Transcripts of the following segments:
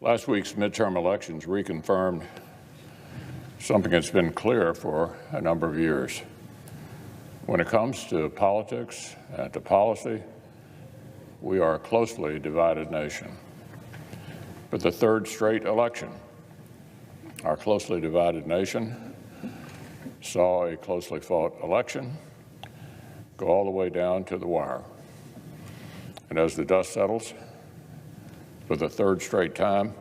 Last week's midterm elections reconfirmed something that's been clear for a number of years. When it comes to politics and to policy, we are a closely divided nation. For the third straight election, our closely divided nation saw a closely fought election go all the way down to the wire. And as the dust settles, for the third straight time,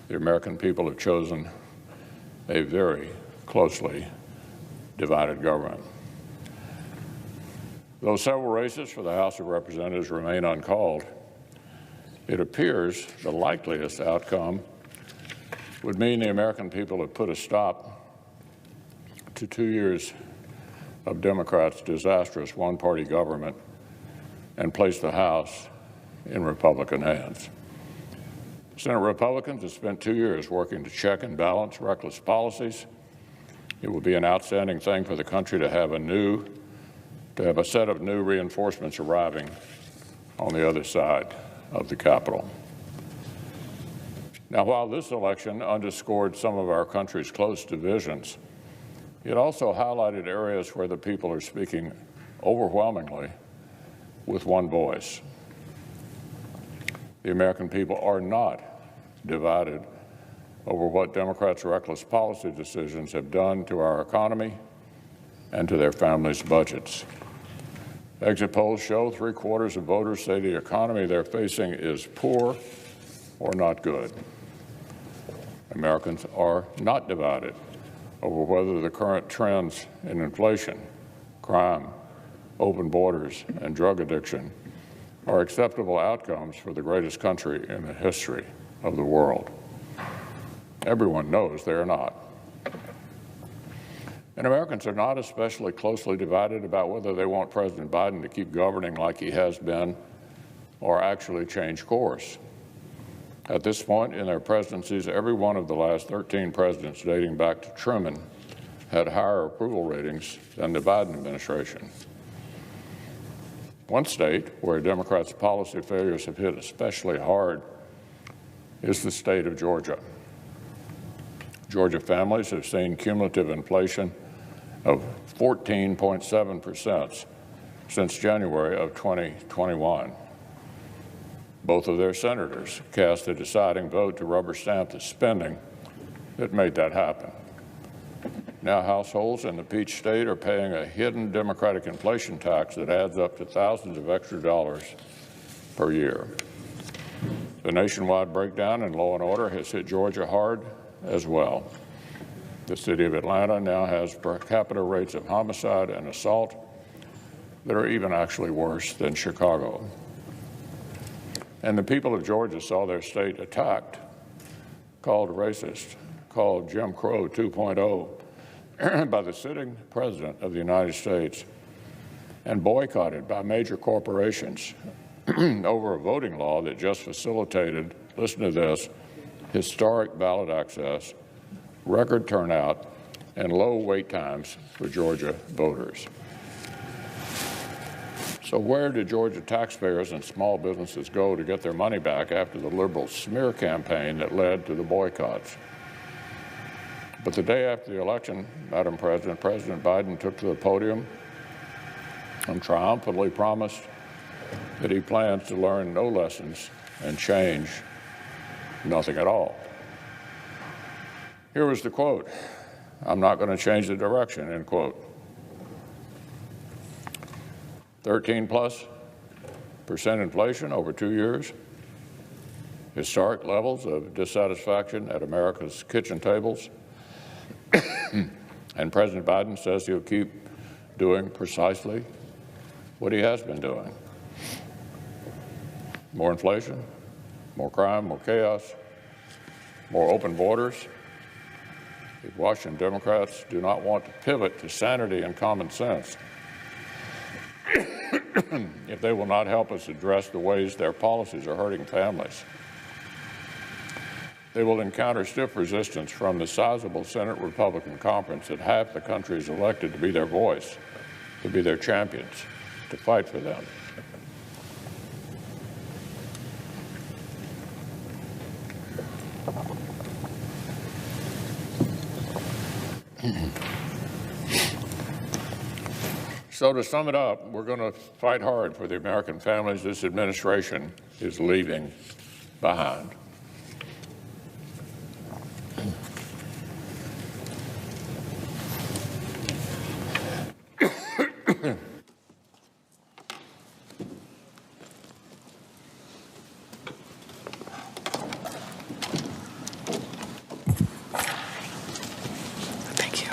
the American people have chosen a very closely divided government. Though several races for the House of Representatives remain uncalled, it appears the likeliest outcome would mean the American people have put a stop to 2 years of Democrats' disastrous one-party government and placed the House in Republican hands. Senate Republicans have spent 2 years working to check and balance reckless policies. It will be an outstanding thing for the country to have a set of new reinforcements arriving on the other side of the Capitol. Now, while this election underscored some of our country's close divisions, it also highlighted areas where the people are speaking overwhelmingly with one voice. The American people are not divided over what Democrats' reckless policy decisions have done to our economy and to their families' budgets. Exit polls show 3/4 of voters say the economy they're facing is poor or not good. Americans are not divided over whether the current trends in inflation, crime, open borders, and drug addiction are acceptable outcomes for the greatest country in the history of the world. Everyone knows they are not. And Americans are not especially closely divided about whether they want President Biden to keep governing like he has been or actually change course. At this point in their presidencies, every one of the last 13 presidents dating back to Truman had higher approval ratings than the Biden administration. One state where Democrats' policy failures have hit especially hard is the state of Georgia. Georgia families have seen cumulative inflation of 14.7% since January of 2021. Both of their senators cast a deciding vote to rubber stamp the spending that made that happen. Now households in the Peach State are paying a hidden Democratic inflation tax that adds up to thousands of extra dollars per year. The nationwide breakdown in law and order has hit Georgia hard as well. The city of Atlanta now has per capita rates of homicide and assault that are even actually worse than Chicago. And the people of Georgia saw their state attacked, called racist, called Jim Crow 2.0 by the sitting president of the United States, and boycotted by major corporations over a voting law that just facilitated, listen to this, historic ballot access, record turnout, and low wait times for Georgia voters. So where do Georgia taxpayers and small businesses go to get their money back after the liberal smear campaign that led to the boycotts? But the day after the election, Madam President, President Biden took to the podium and triumphantly promised that he plans to learn no lessons and change nothing at all. Here was the quote, "I'm not going to change the direction," end quote. 13+% inflation over 2 years, historic levels of dissatisfaction at America's kitchen tables, and President Biden says he'll keep doing precisely what he has been doing. More inflation, more crime, more chaos, more open borders. If Washington Democrats do not want to pivot to sanity and common sense, if they will not help us address the ways their policies are hurting families, they will encounter stiff resistance from the sizable Senate Republican conference that half the country is elected to be their voice, to be their champions, to fight for them. So to sum it up, we're going to fight hard for the American families this administration is leaving behind. Thank you.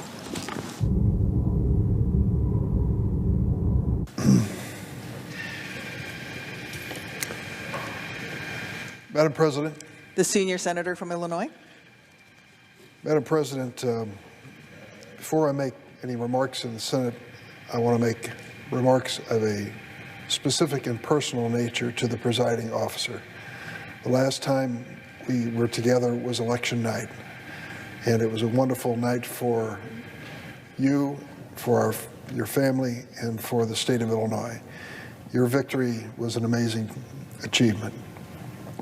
Madam President. The senior senator from Illinois. Madam President, before I make any remarks in the Senate, I want to make remarks of a specific and personal nature to the presiding officer. The last time we were together was election night, and it was a wonderful night for you, for your family, and for the state of Illinois. Your victory was an amazing achievement,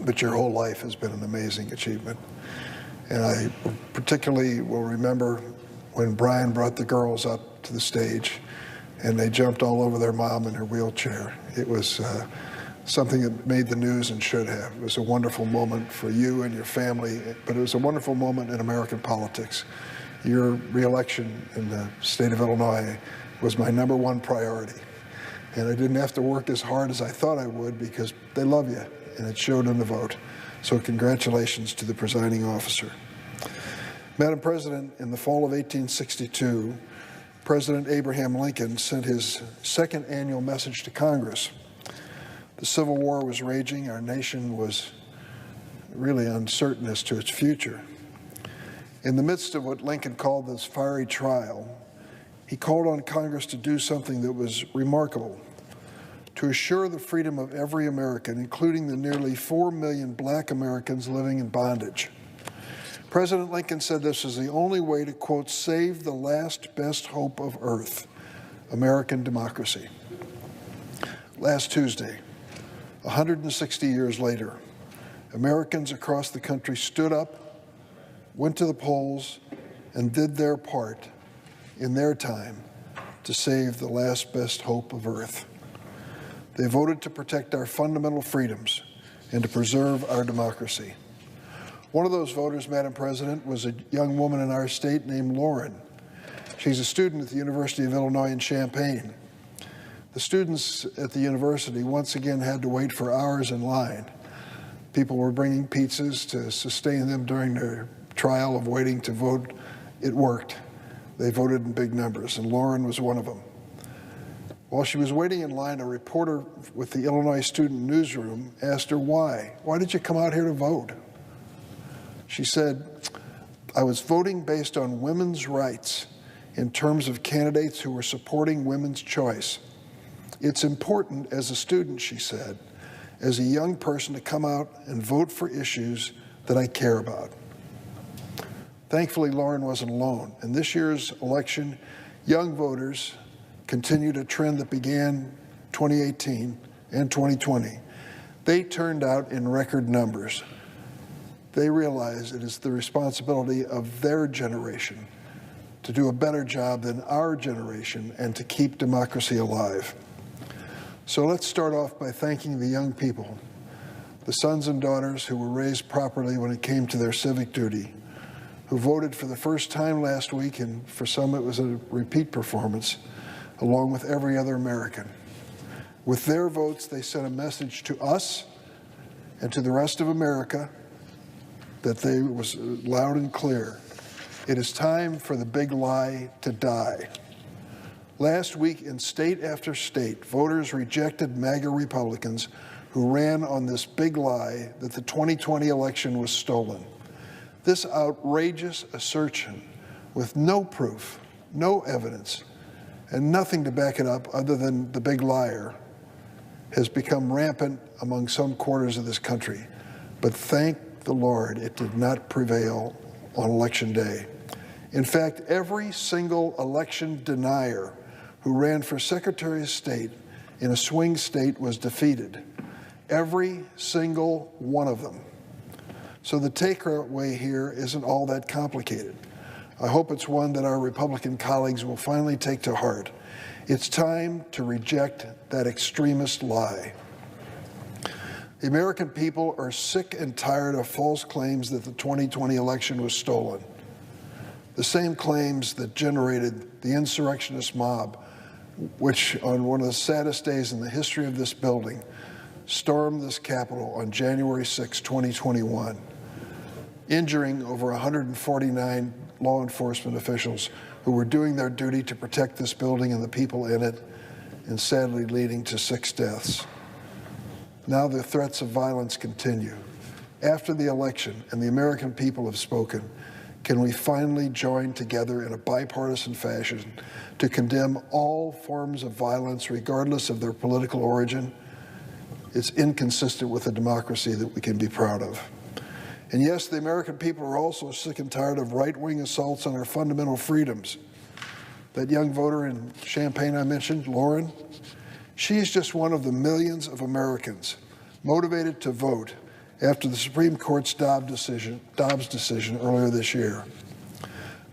but your whole life has been an amazing achievement. And I particularly will remember when Brian brought the girls up to the stage and they jumped all over their mom in her wheelchair. It was something that made the news and should have. It was a wonderful moment for you and your family, but it was a wonderful moment in American politics. Your reelection in the state of Illinois was my #1 priority. And I didn't have to work as hard as I thought I would because they love you, and it showed in the vote. So congratulations to the presiding officer. Madam President, in the fall of 1862, President Abraham Lincoln sent his second annual message to Congress. The Civil War was raging. Our nation was really uncertain as to its future. In the midst of what Lincoln called this fiery trial, he called on Congress to do something that was remarkable: to assure the freedom of every American, including the nearly 4 million black Americans living in bondage. President Lincoln said this is the only way to, quote, save the last best hope of earth, American democracy. Last Tuesday, 160 years later, Americans across the country stood up, went to the polls, and did their part in their time to save the last best hope of earth. They voted to protect our fundamental freedoms and to preserve our democracy. One of those voters, Madam President, was a young woman in our state named Lauren. She's a student at the University of Illinois in Champaign. The students at the university once again had to wait for hours in line. People were bringing pizzas to sustain them during their trial of waiting to vote. It worked. They voted in big numbers, and Lauren was one of them. While she was waiting in line, a reporter with the Illinois Student Newsroom asked her why. Why did you come out here to vote? She said, I was voting based on women's rights in terms of candidates who were supporting women's choice. It's important as a student, she said, as a young person to come out and vote for issues that I care about. Thankfully, Lauren wasn't alone. In this year's election, young voters continued a trend that began 2018 and 2020. They turned out in record numbers. They realize it is the responsibility of their generation to do a better job than our generation and to keep democracy alive. So let's start off by thanking the young people, the sons and daughters who were raised properly when it came to their civic duty, who voted for the first time last week, and for some it was a repeat performance, along with every other American. With their votes, they sent a message to us and to the rest of America that they was loud and clear. It is time for the big lie to die. Last week, in state after state, voters rejected MAGA Republicans who ran on this big lie that the 2020 election was stolen. This outrageous assertion, with no proof, no evidence, and nothing to back it up other than the big liar, has become rampant among some quarters of this country. But thank the Lord, it did not prevail on Election Day. In fact, every single election denier who ran for Secretary of State in a swing state was defeated. Every single one of them. So the takeaway here isn't all that complicated. I hope it's one that our Republican colleagues will finally take to heart. It's time to reject that extremist lie. The American people are sick and tired of false claims that the 2020 election was stolen. The same claims that generated the insurrectionist mob, which on one of the saddest days in the history of this building, stormed this Capitol on January 6, 2021, injuring over 149 law enforcement officials who were doing their duty to protect this building and the people in it, and sadly leading to 6 deaths. Now the threats of violence continue. After the election and the American people have spoken, can we finally join together in a bipartisan fashion to condemn all forms of violence regardless of their political origin? It's inconsistent with a democracy that we can be proud of. And yes, the American people are also sick and tired of right-wing assaults on our fundamental freedoms. That young voter in Champaign I mentioned, Lauren, she's just one of the millions of Americans motivated to vote after the Supreme Court's Dobbs decision earlier this year.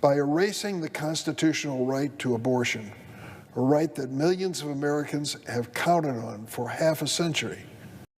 By erasing the constitutional right to abortion, a right that millions of Americans have counted on for half a century,